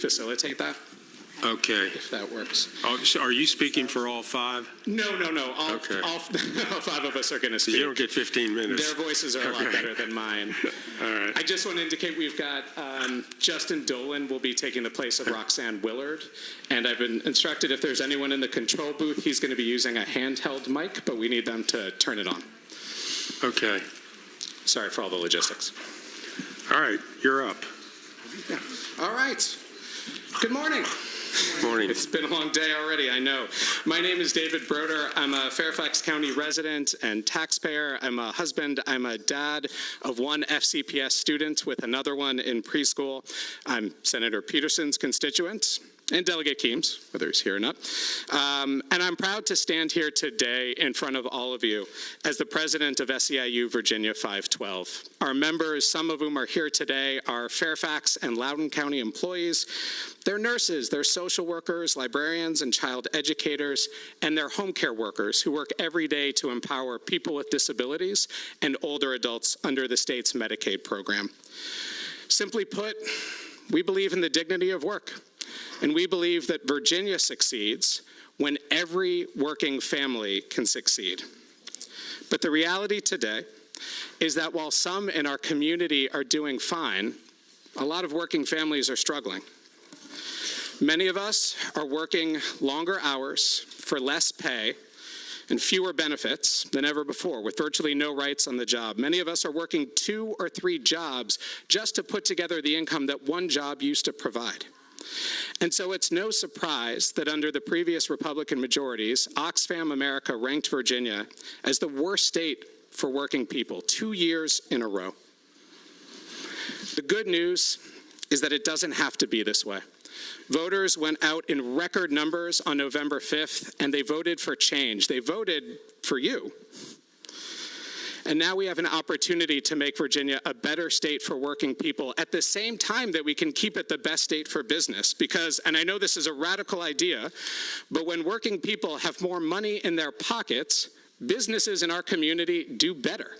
facilitate that. Okay. If that works. Oh, so are you speaking for all five? No. Okay. All 5 of us are going to speak. You don't get 15 minutes. Their voices are a lot better than mine. All right. I just want to indicate we've got Justin Dolan will be taking the place of Roxanne Willard. And I've been instructed if there's anyone in the control booth, he's going to be using a handheld mic, but we need them to turn it on. Okay. Sorry for all the logistics. All right. You're up. Yeah. All right. Good morning. Morning. It's been a long day already, I know. My name is David Broder. I'm a Fairfax County resident and taxpayer. I'm a husband. I'm a dad of one FCPS student with another one in preschool. I'm Senator Peterson's constituent and Delegate Keems, whether he's here or not. And I'm proud to stand here today in front of all of you as the president of SEIU Virginia 512. Our members, some of whom are here today, are Fairfax and Loudoun County employees. They're nurses, they're social workers, librarians, and child educators, and they're home care workers who work every day to empower people with disabilities and older adults under the state's Medicaid program. Simply put, we believe in the dignity of work. And we believe that Virginia succeeds when every working family can succeed. But the reality today is that while some in our community are doing fine, a lot of working families are struggling. Many of us are working longer hours for less pay and fewer benefits than ever before, with virtually no rights on the job. Many of us are working 2 or 3 jobs just to put together the income that one job used to provide. And so it's no surprise that under the previous Republican majorities, Oxfam America ranked Virginia as the worst state for working people 2 years in a row. The good news is that it doesn't have to be this way. Voters went out in record numbers on November 5th, and they voted for change. They voted for you. And now we have an opportunity to make Virginia a better state for working people at the same time that we can keep it the best state for business. Because, and I know this is a radical idea, but when working people have more money in their pockets, businesses in our community do better.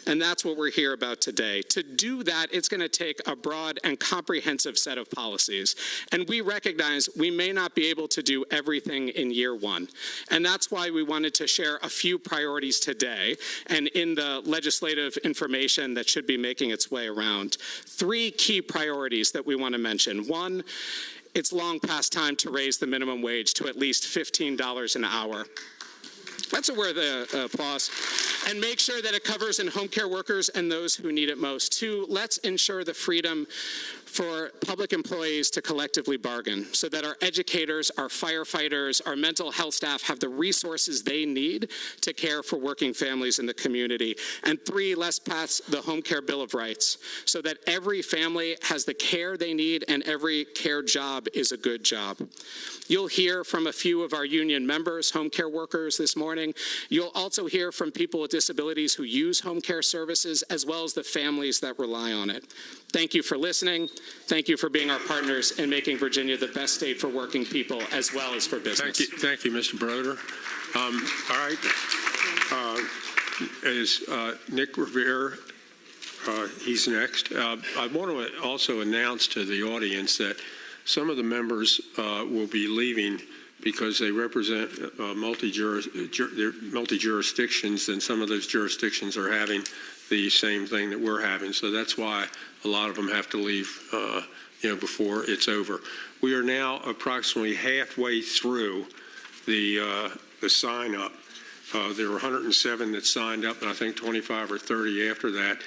And that's what we're here about today. To do that, it's going to take a broad and comprehensive set of policies. And we recognize we may not be able to do everything in year one. And that's why we wanted to share a few priorities today and in the legislative information that should be making its way around. 3 key priorities that we want to mention. 1, it's long past time to raise the minimum wage to at least $15 an hour. That's worth the applause. And make sure that it covers in home care workers and those who need it most. 2, let's ensure the freedom for public employees to collectively bargain so that our educators, our firefighters, our mental health staff have the resources they need to care for working families in the community. And 3, let's pass the Home Care Bill of Rights so that every family has the care they need and every care job is a good job. You'll hear from a few of our union members, home care workers, this morning. You'll also hear from people with disabilities who use home care services, as well as the families that rely on it. Thank you for listening. Thank you for being our partners in making Virginia the best state for working people, as well as for business. Thank you, Mr. Broder. All right. Is Nick Revere, he's next. I want to also announce to the audience that some of the members will be leaving because they represent multi-jurisdictions, and some of those jurisdictions are having the same thing that we're having. So that's why a lot of them have to leave before it's over. We are now approximately halfway through the sign-up. There were 107 that signed up, and I think 25 or 30 after that.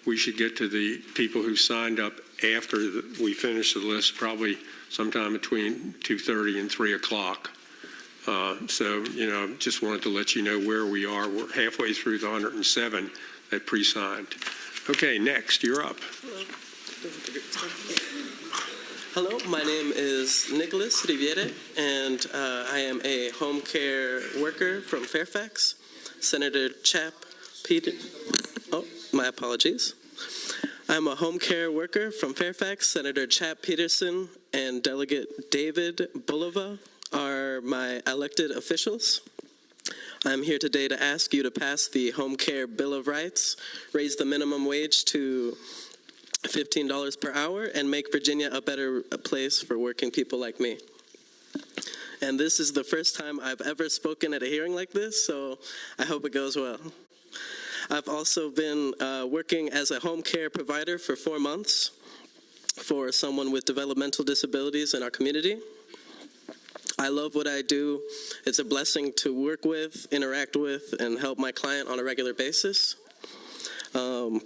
We should get to the people who signed up after we finish the list, probably sometime between 2:30 and 3 o'clock. So, just wanted to let you know where we are. We're halfway through the 107 that pre-signed. Okay, next, you're up. Hello, my name is Nicholas Riviere, and I am a home care worker from Fairfax. Senator Chap Peter. Oh, my apologies. I'm a home care worker from Fairfax. Senator Chap Peterson and Delegate David Bulova are my elected officials. I'm here today to ask you to pass the Home Care Bill of Rights, raise the minimum wage to $15 per hour and make Virginia a better place for working people like me. And this is the first time I've ever spoken at a hearing like this, so I hope it goes well. I've also been working as a home care provider for 4 months for someone with developmental disabilities in our community. I love what I do. It's a blessing to work with, interact with, and help my client on a regular basis. I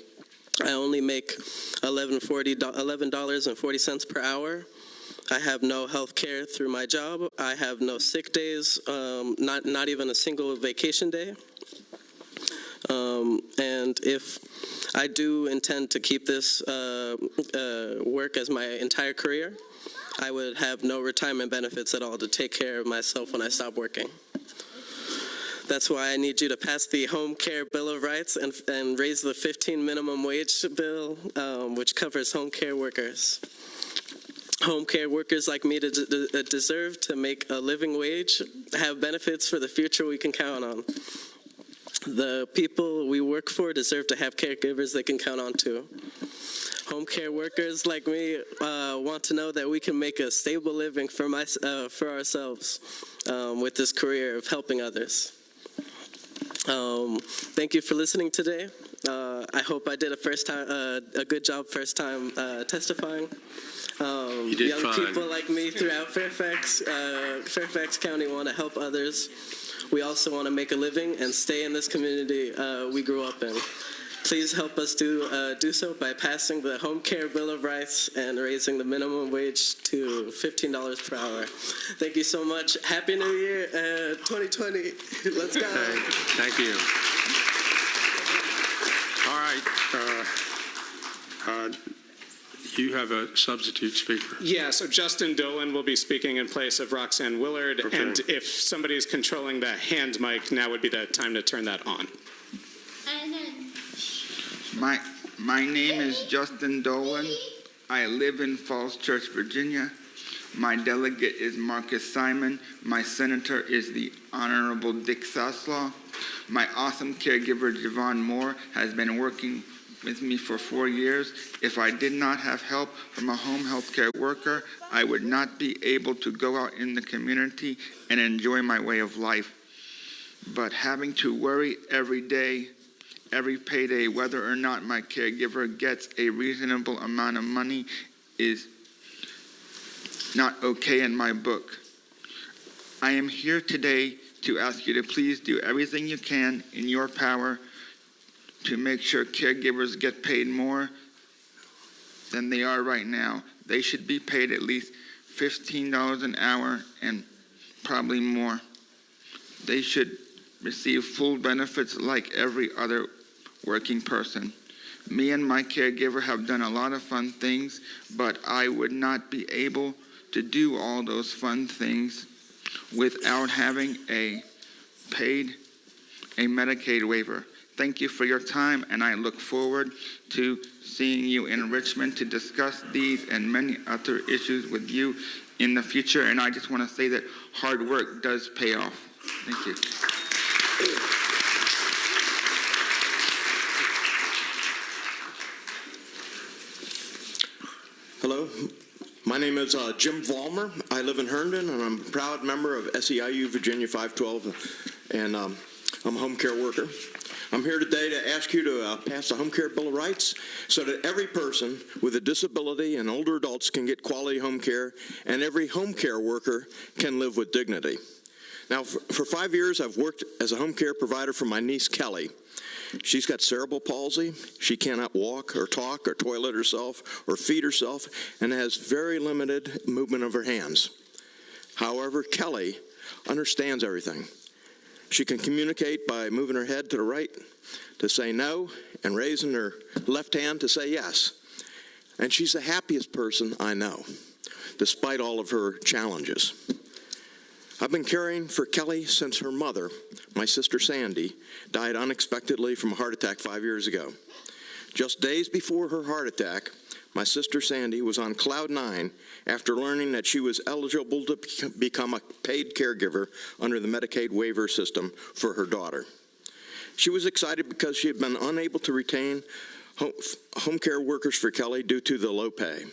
only make $11.40 per hour. I have no health care through my job. I have no sick days, not even a single vacation day. And if I do intend to keep this work as my entire career, I would have no retirement benefits at all to take care of myself when I stop working. That's why I need you to pass the Home Care Bill of Rights and raise the 15 minimum wage bill, which covers home care workers. Home care workers like me deserve to make a living wage, have benefits for the future we can count on. The people we work for deserve to have caregivers they can count on too. Home care workers like me want to know that we can make a stable living for ourselves with this career of helping others. Thank you for listening today. I hope I did a good job first time testifying. You did young fine. People like me throughout Fairfax County want to help others. We also want to make a living and stay in this community we grew up in. Please help us do so by passing the Home Care Bill of Rights and raising the minimum wage to $15 per hour. Thank you so much. Happy New Year, 2020. Let's go. Okay. Thank you. All right. You have a substitute speaker. Yeah, so Justin Dolan will be speaking in place of Roxanne Willard, Okay. and if somebody is controlling the hand mic, now would be the time to turn that on. My name is Justin Dolan. I live in Falls Church, Virginia. My delegate is Marcus Simon. My senator is the Honorable Dick Saslaw. My awesome caregiver, Javon Moore, has been working with me for 4 years. If I did not have help from a home health care worker, I would not be able to go out in the community and enjoy my way of life. But having to worry every day, every payday, whether or not my caregiver gets a reasonable amount of money is not okay in my book. I am here today to ask you to please do everything you can in your power to make sure caregivers get paid more than they are right now. They should be paid at least $15 an hour and probably more. They should receive full benefits like every other working person. Me and my caregiver have done a lot of fun things, but I would not be able to do all those fun things without having a Medicaid waiver. Thank you for your time, and I look forward to seeing you in Richmond to discuss these and many other issues with you in the future. And I just want to say that hard work does pay off. Thank you. Hello, my name is Jim Vollmer. I live in Herndon, and I'm a proud member of SEIU Virginia 512, and I'm a home care worker. I'm here today to ask you to pass the Home Care Bill of Rights so that every person with a disability and older adults can get quality home care, and every home care worker can live with dignity. Now, for 5 years, I've worked as a home care provider for my niece, Kelly. She's got cerebral palsy. She cannot walk or talk or toilet herself or feed herself and has very limited movement of her hands. However, Kelly understands everything. She can communicate by moving her head to the right to say no and raising her left hand to say yes. And she's the happiest person I know, despite all of her challenges. I've been caring for Kelly since her mother, my sister Sandy, died unexpectedly from a heart attack 5 years ago. Just days before her heart attack, my sister Sandy was on cloud 9 after learning that she was eligible to become a paid caregiver under the Medicaid waiver system for her daughter. She was excited because she had been unable to retain home care workers for Kelly due to the low pay.